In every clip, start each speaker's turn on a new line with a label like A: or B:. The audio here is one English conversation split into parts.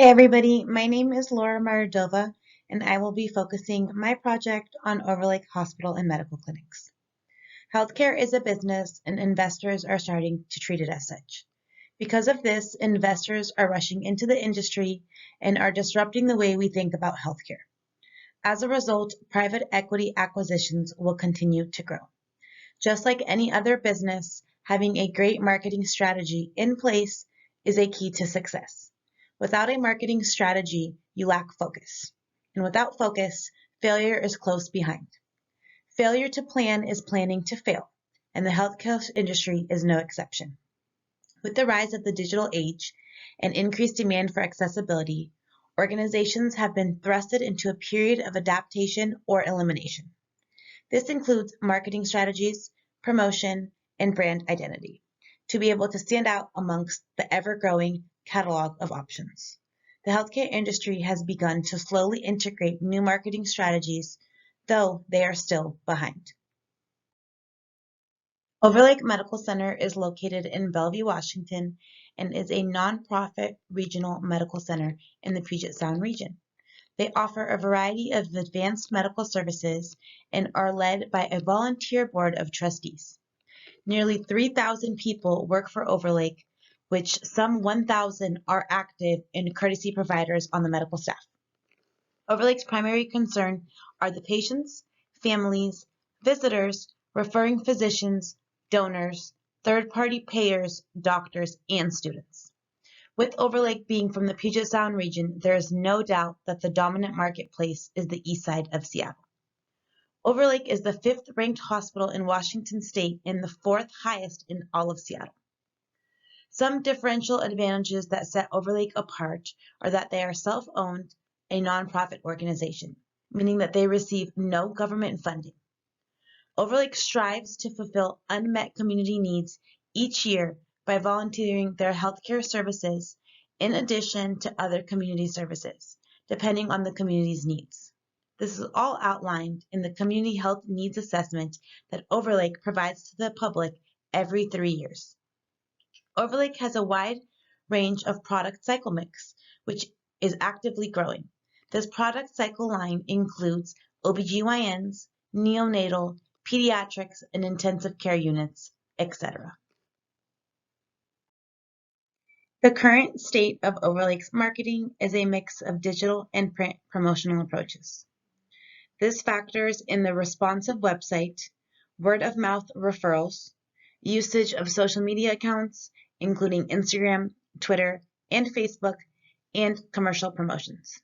A: Hi everybody, my name is Laura Maradova and I will be focusing my project on Overlake Hospital and Medical Clinics. Healthcare is a business and investors are starting to treat it as such. Because of this, investors are rushing into the industry and are disrupting the way we think about healthcare. As a result, private equity acquisitions will continue to grow. Just like any other business, having a great marketing strategy in place is a key to success. Without a marketing strategy, you lack focus. And without focus, failure is close behind. Failure to plan is planning to fail, and the healthcare industry is no exception. With the rise of the digital age and increased demand for accessibility, organizations have been thrusted into a period of adaptation or elimination. This includes marketing strategies, promotion, and brand identity to be able to stand out amongst the ever-growing catalog of options. The healthcare industry has begun to slowly integrate new marketing strategies, though they are still behind. Overlake Medical Center is located in Bellevue, Washington, and is a nonprofit regional medical center in the Puget Sound region. They offer a variety of advanced medical services and are led by a volunteer board of trustees. Nearly 3,000 people work for Overlake, which some 1,000 are active and courtesy providers on the medical staff. Overlake's primary concern are the patients, families, visitors, referring physicians, donors, third-party payers, doctors, and students. With Overlake being from the Puget Sound region, there is no doubt that the dominant marketplace is the east side of Seattle. Overlake is the 5th ranked hospital in Washington state and the 4th highest in all of Seattle. Some differential advantages that set Overlake apart are that they are self-owned, a nonprofit organization, meaning that they receive no government funding. Overlake strives to fulfill unmet community needs each year by volunteering their healthcare services in addition to other community services, depending on the community's needs. This is all outlined in the Community Health Needs Assessment that Overlake provides to the public every 3 years. Overlake has a wide range of product cycle mix, which is actively growing. This product cycle line includes OBGYNs, neonatal, pediatrics, and intensive care units, etc. The current state of Overlake's marketing is a mix of digital and print promotional approaches. This factors in the responsive website, word-of-mouth referrals, usage of social media accounts, including Instagram, Twitter, and Facebook, and commercial promotions.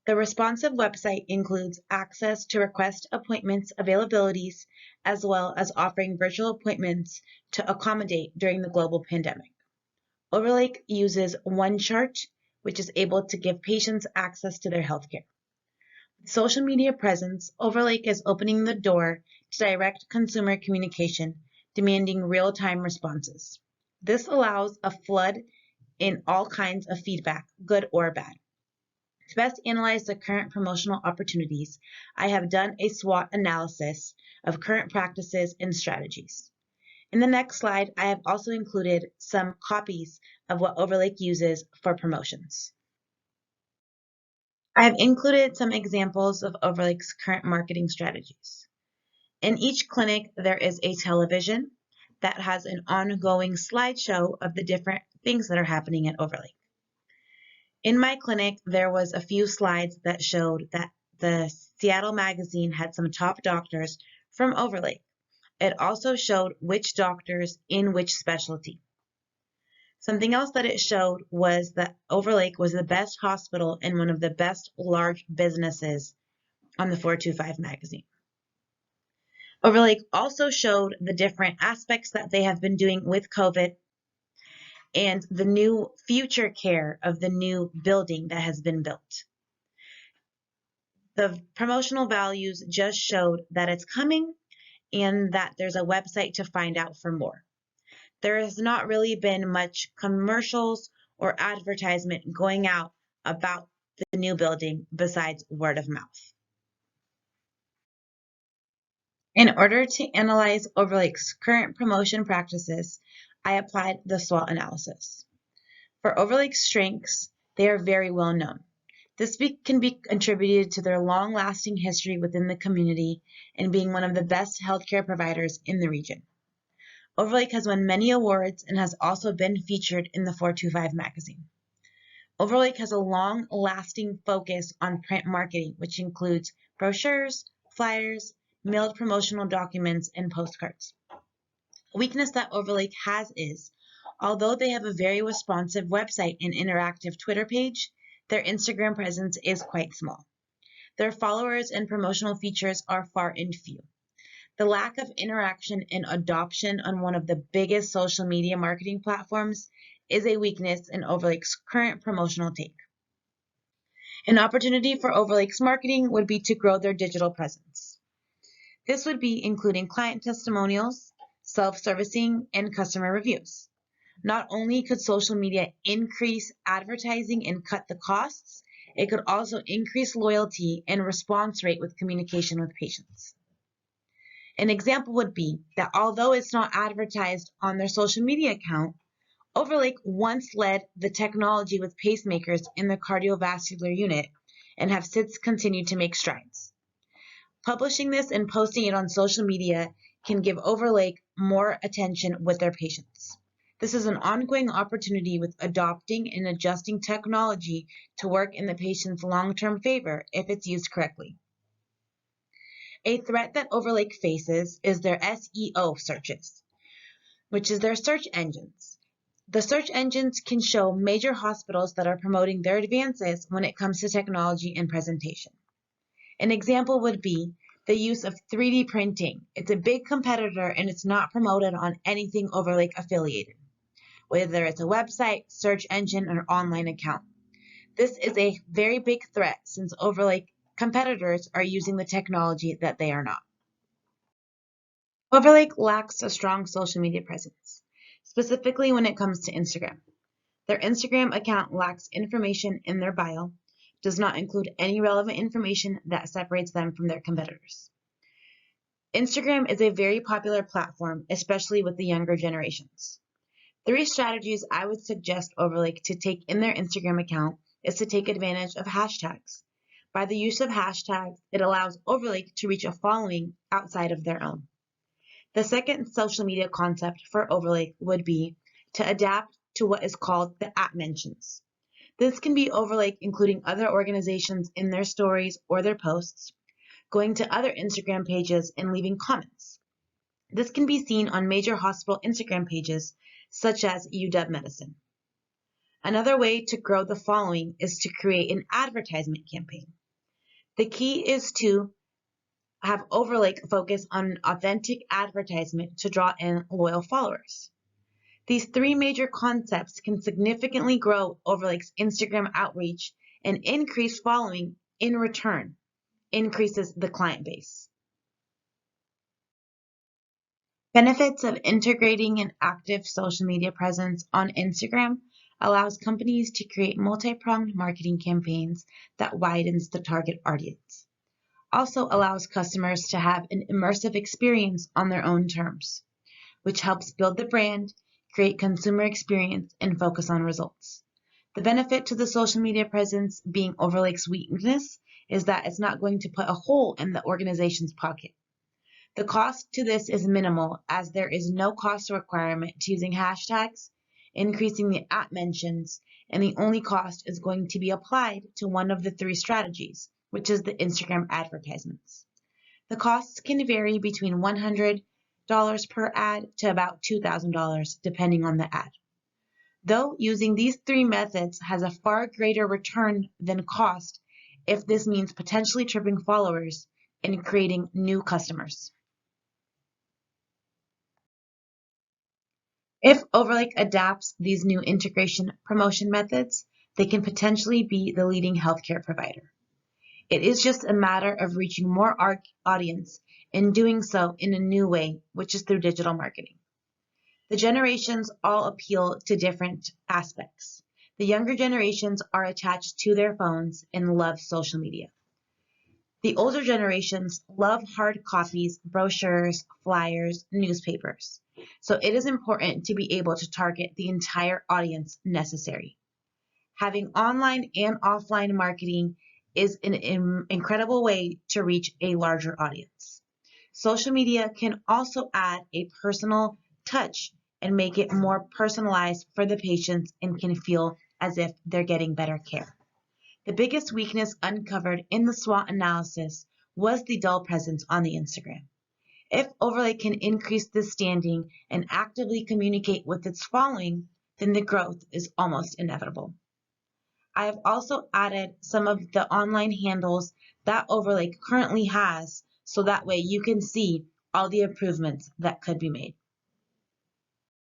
A: The responsive website includes access to request appointments availabilities, as well as offering virtual appointments to accommodate during the global pandemic. Overlake uses OneChart, which is able to give patients access to their healthcare. With social media presence, Overlake is opening the door to direct consumer communication, demanding real-time responses. This allows a flood in all kinds of feedback, good or bad. To best analyze the current promotional opportunities, I have done a SWOT analysis of current practices and strategies. In the next slide, I have also included some copies of what Overlake uses for promotions. I have included some examples of Overlake's current marketing strategies. In each clinic, there is a television that has an ongoing slideshow of the different things that are happening at Overlake. In my clinic, there was a few slides that showed that the Seattle Magazine had some top doctors from Overlake. It also showed which doctors in which specialty. Something else that it showed was that Overlake was the best hospital and one of the best large businesses on the 425 magazine. Overlake also showed the different aspects that they have been doing with COVID and the new future care of the new building that has been built. The promotional values just showed that it's coming and that there's a website to find out for more. There has not really been much commercials or advertisement going out about the new building besides word of mouth. In order to analyze Overlake's current promotion practices, I applied the SWOT analysis. For Overlake's strengths, They are very well known. This can be attributed to their long-lasting history within the community and being one of the best healthcare providers in the region. Overlake has won many awards and has also been featured in the 425 magazine. Overlake has a long-lasting focus on print marketing, which includes brochures, flyers, mailed promotional documents, and postcards. A weakness that Overlake has is, although they have a very responsive website and interactive Twitter page, their Instagram presence is quite small. Their followers and promotional features are far and few. The lack of interaction and adoption on one of the biggest social media marketing platforms is a weakness in Overlake's current promotional take. An opportunity for Overlake's marketing would be to grow their digital presence. This would be including client testimonials, self-servicing, and customer reviews. Not only could social media increase advertising and cut the costs, it could also increase loyalty and response rate with communication with patients. An example would be that although it's not advertised on their social media account, Overlake once led the technology with pacemakers in the cardiovascular unit and have since continued to make strides. Publishing this and posting it on social media can give Overlake more attention with their patients. This is an ongoing opportunity with adopting and adjusting technology to work in the patient's long-term favor if it's used correctly. A threat that Overlake faces is their SEO searches, which is their search engines. The search engines can show major hospitals that are promoting their advances when it comes to technology and presentation. An example would be the use of 3D printing. It's a big competitor and it's not promoted on anything Overlake affiliated, whether it's a website, search engine, or online account. This is a very big threat since Overlake competitors are using the technology that they are not. Overlake lacks a strong social media presence, specifically when it comes to Instagram. Their Instagram account lacks information in their bio, does not include any relevant information that separates them from their competitors. Instagram is a very popular platform, especially with the younger generations. 3 strategies I would suggest Overlake to take in their Instagram account is to take advantage of hashtags. By the use of hashtags, it allows Overlake to reach a following outside of their own. The second social media concept for Overlake would be to adapt to what is called the @mentions. This can be Overlake including other organizations in their stories or their posts, going to other Instagram pages and leaving comments. This can be seen on major hospital Instagram pages such as UW Medicine. Another way to grow the following is to create an advertisement campaign. The key is to have Overlake focus on authentic advertisement to draw in loyal followers. These 3 major concepts can significantly grow Overlake's Instagram outreach and increase following in return, increases the client base. Benefits of integrating an active social media presence on Instagram allows companies to create multi-pronged marketing campaigns that widens the target audience. Also allows customers to have an immersive experience on their own terms, which helps build the brand, create consumer experience, and focus on results. The benefit to the social media presence being Overlake's weakness is that it's not going to put a hole in the organization's pocket. The cost to this is minimal as there is no cost requirement to using hashtags, increasing the @mentions, and the only cost is going to be applied to one of the 3 strategies, which is the Instagram advertisements. The costs can vary between $100 per ad to about $2,000 depending on the ad. Though using these 3 methods has a far greater return than cost if this means potentially tripping followers and creating new customers. If Overlake adapts these new integration promotion methods, they can potentially be the leading healthcare provider. It is just a matter of reaching more audience and doing so in a new way, which is through digital marketing. The generations all appeal to different aspects. The younger generations are attached to their phones and love social media. The older generations love hard copies, brochures, flyers, newspapers. So it is important to be able to target the entire audience necessary. Having online and offline marketing is an incredible way to reach a larger audience. Social media can also add a personal touch and make it more personalized for the patients and can feel as if they're getting better care. The biggest weakness uncovered in the SWOT analysis was the dull presence on the Instagram. If Overlake can increase this standing and actively communicate with its following, then the growth is almost inevitable. I have also added some of the online handles that Overlake currently has so that way you can see all the improvements that could be made.